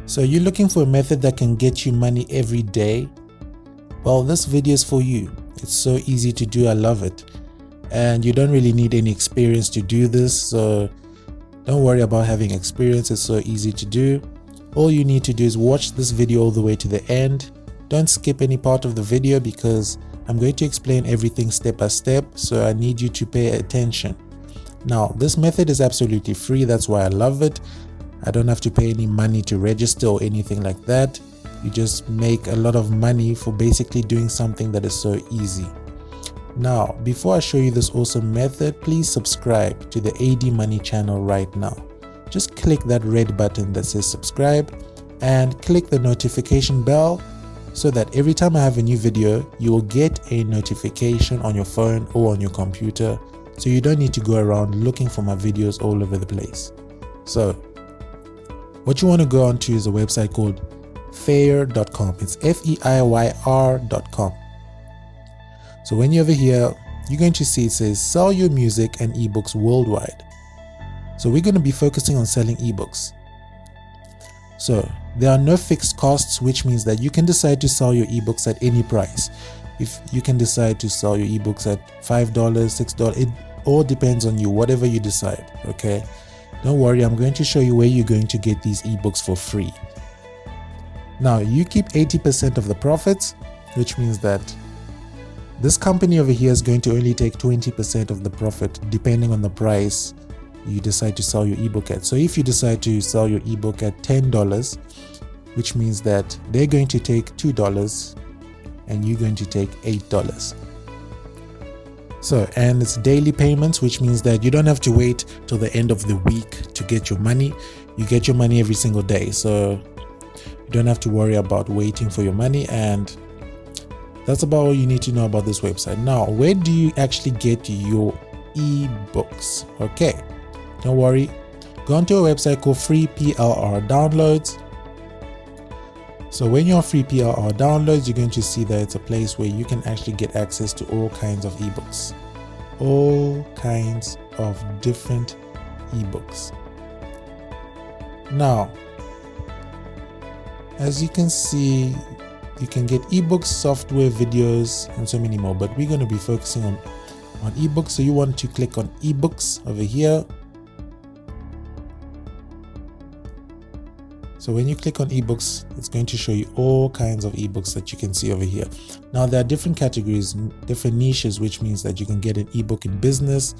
So you're looking for a method that can get you money every day? Well, this video is for you. It's so easy to do, I love it. And you don't really need any experience to do this, so don't worry about having experience, it's so easy to do. All you need to do is watch this video all the way to the end. Don't skip any part of the video because I'm going to explain everything step by step, so I need you to pay attention. Now, this method is absolutely free, that's why I love it. I don't have to pay any money to register or anything like that. You just make a lot of money for basically doing something that is so easy. Now, before I show you this awesome method, please subscribe to the AD Money channel right now. Just click that red button that says subscribe and click the notification bell so that every time I have a new video, you will get a notification on your phone or on your computer, so you don't need to go around looking for my videos all over the place. So, what you want to go on to is a website called Feyr.com. It's Feyr.com. So when you're over here, you're going to see it says sell your music and ebooks worldwide. So we're going to be focusing on selling ebooks. So there are no fixed costs, which means that you can decide to sell your ebooks at any price. If you can decide to sell your ebooks at $5, $6, it all depends on you, whatever you decide, okay? Don't worry, I'm going to show you where you're going to get these ebooks for free. Now, you keep 80% of the profits, which means that this company over here is going to only take 20% of the profit depending on the price you decide to sell your ebook at. So if you decide to sell your ebook at $10, which means that they're going to take $2 and you're going to take $8. So, and it's daily payments, which means that you don't have to wait till the end of the week to get your money. You get your money every single day. So you don't have to worry about waiting for your money, and that's about all you need to know about this website. Now, where do you actually get your ebooks? Okay, don't worry. Go onto a website called FreePLR Downloads. So when you're on FreePLR Downloads, you're going to see that it's a place where you can actually get access to all kinds of ebooks. All kinds of different ebooks. Now, as you can see, you can get ebooks, software, videos, and so many more, but we're going to be focusing on ebooks. So you want to click on eBooks over here. So when you click on ebooks, it's going to show you all kinds of ebooks that you can see over here. Now there are different categories, different niches, which means that you can get an ebook in business,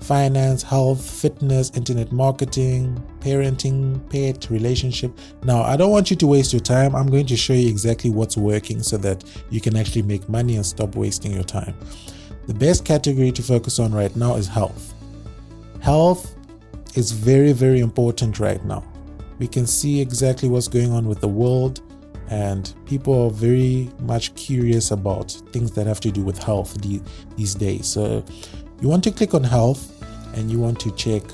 finance, health, fitness, internet marketing, parenting, pet, relationship. Now, I don't want you to waste your time. I'm going to show you exactly what's working so that you can actually make money and stop wasting your time. The best category to focus on right now is health. Health is very, very important right now. We can see exactly what's going on with the world, and people are very much curious about things that have to do with health these days. So you want to click on health and you want to check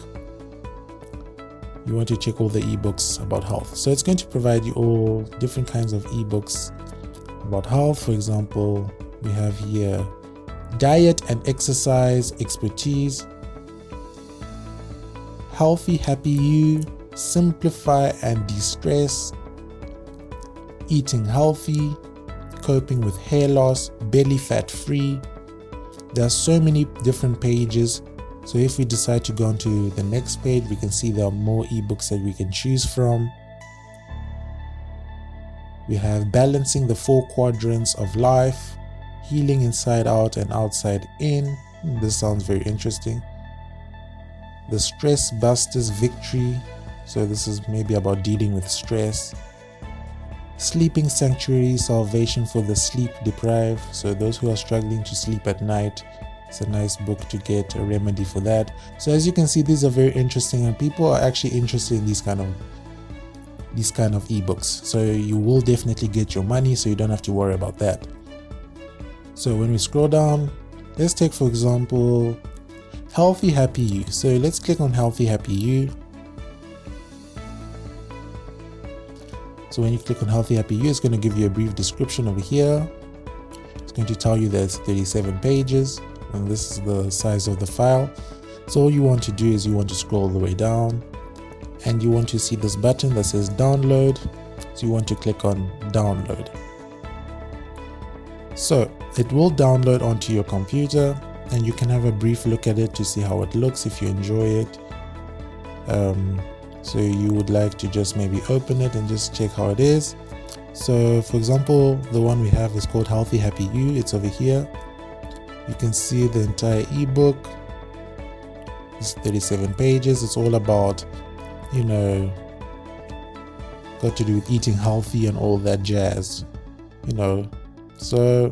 all the ebooks about health. So it's going to provide you all different kinds of ebooks about health. For example, we have here diet and exercise expertise, healthy happy you, simplify and de-stress, eating healthy, coping with hair loss, belly fat free. There are so many different pages. So if we decide to go on to the next page, we can see there are more ebooks that we can choose from. We have balancing the 4 quadrants of life, healing inside out and outside in. This sounds very interesting. The stress busters victory. So this is maybe about dealing with stress. Sleeping sanctuary, salvation for the sleep deprived. So those who are struggling to sleep at night, it's a nice book to get a remedy for that. So as you can see, these are very interesting, and people are actually interested in these kind of ebooks. So you will definitely get your money, so you don't have to worry about that. So when we scroll down, let's take for example Healthy Happy You. So let's click on Healthy Happy You. So when you click on Healthy Happy You, it's going to give you a brief description over here. It's going to tell you that it's 37 pages and this is the size of the file. So all you want to do is you want to scroll all the way down and you want to see this button that says download, so you want to click on download. So it will download onto your computer, and you can have a brief look at it to see how it looks if you enjoy it. So you would like to just maybe open it and just check how it is. So for example, the one we have is called Healthy Happy You. It's over here. You can see the entire ebook. It's 37 pages. It's all about, you know, got to do with eating healthy and all that jazz, you know. So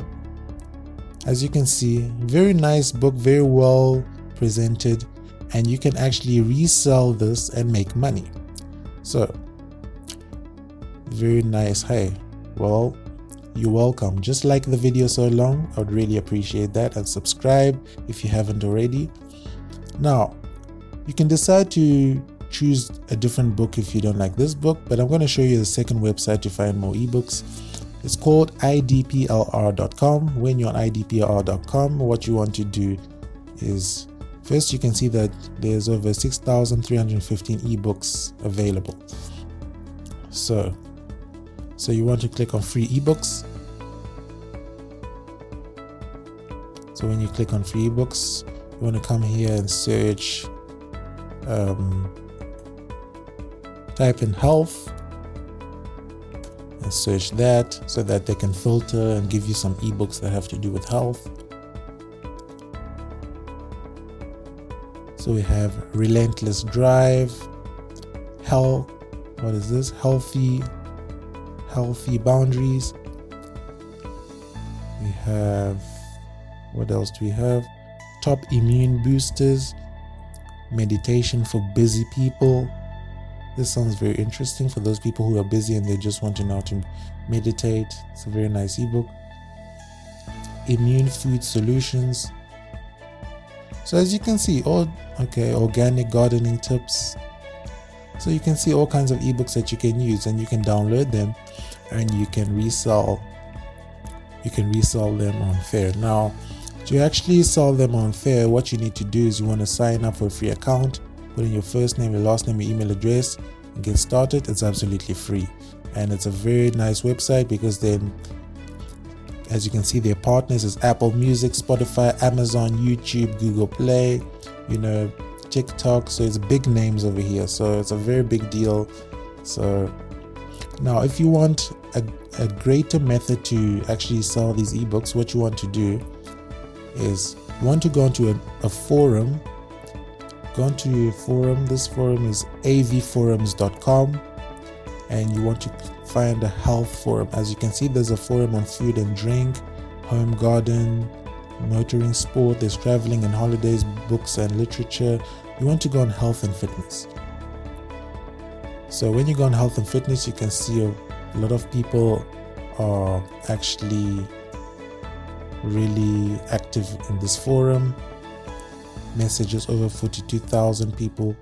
as you can see, very nice book, very well presented, and you can actually resell this and make money. So very nice. Hey, well, you're welcome. Just like the video so long, I would really appreciate that, and subscribe if you haven't already. Now you can decide to choose a different book if you don't like this book, but I'm going to show you the second website to find more ebooks. It's called idplr.com. When you're on idplr.com, what you want to do is, first you can see that there's over 6,315 ebooks available. So you want to click on free ebooks. So when you click on free ebooks, you want to come here and search, type in health and search that, so that they can filter and give you some ebooks that have to do with health. So we have Relentless Drive, what is this? Healthy Boundaries. We have, what else do we have? Top Immune Boosters, Meditation for Busy People. This sounds very interesting for those people who are busy and they just want to know how to meditate. It's a very nice ebook. Immune Food Solutions. So as you can see, organic gardening tips. So you can see all kinds of ebooks that you can use, and you can download them and you can resell them on Fair. Now, to actually sell them on Fair, what you need to do is you want to sign up for a free account, put in your first name, your last name, your email address, and get started. It's absolutely free, and it's a very nice website, because then, as you can see, their partners is Apple Music, Spotify, Amazon, YouTube, Google Play, you know, TikTok. So it's big names over here, so it's a very big deal. So now if you want a greater method to actually sell these ebooks, what you want to do is you want to go onto a forum. Go onto a forum. This forum is avforums.com, and you want to find a health forum. As you can see, there's a forum on food and drink, home garden, motoring, sport, there's traveling and holidays, books and literature. You want to go on health and fitness. So when you go on health and fitness, you can see a lot of people are actually really active in this forum. Messages over 42,000 people,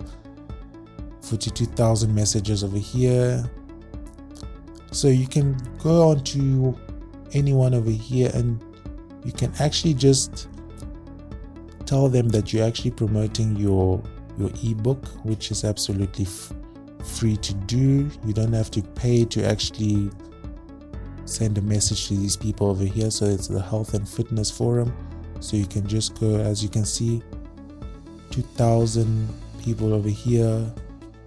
42,000 messages over here. So you can go on to anyone over here, and you can actually just tell them that you're actually promoting your ebook, which is absolutely free to do. You don't have to pay to actually send a message to these people over here. So it's the health and fitness forum. So you can just go, as you can see, 2,000 people over here,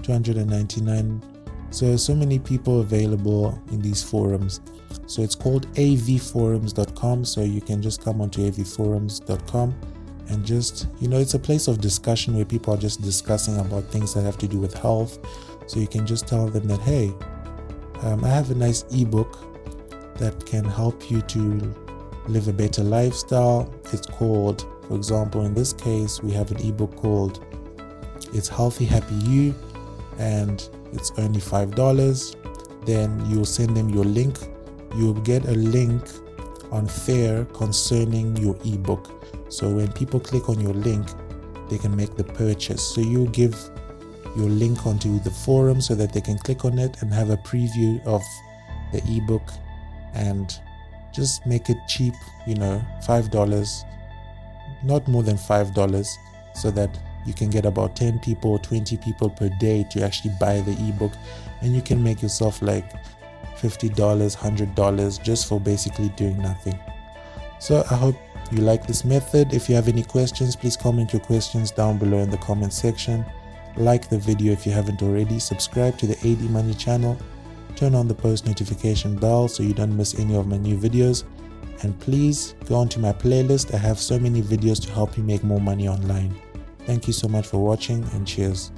299. So many people available in these forums. So it's called avforums.com. So you can just come onto avforums.com and just, you know, it's a place of discussion where people are just discussing about things that have to do with health. So you can just tell them that, hey, I have a nice ebook that can help you to live a better lifestyle. It's called, for example, in this case, we have an ebook called It's Healthy Happy You, and it's only $5. Then you'll send them your link. You'll get a link on Fair concerning your ebook. So when people click on your link, they can make the purchase. So you give your link onto the forum so that they can click on it and have a preview of the ebook, and just make it cheap, you know, $5, not more than $5, so that you can get about 10 people, 20 people per day to actually buy the ebook, and you can make yourself like $50, $100 just for basically doing nothing. So I hope you like this method. If you have any questions, please comment your questions down below in the comment section. Like the video if you haven't already. Subscribe to the AD Money channel. Turn on the post notification bell so you don't miss any of my new videos. And please go onto my playlist. I have so many videos to help you make more money online. Thank you so much for watching, and cheers.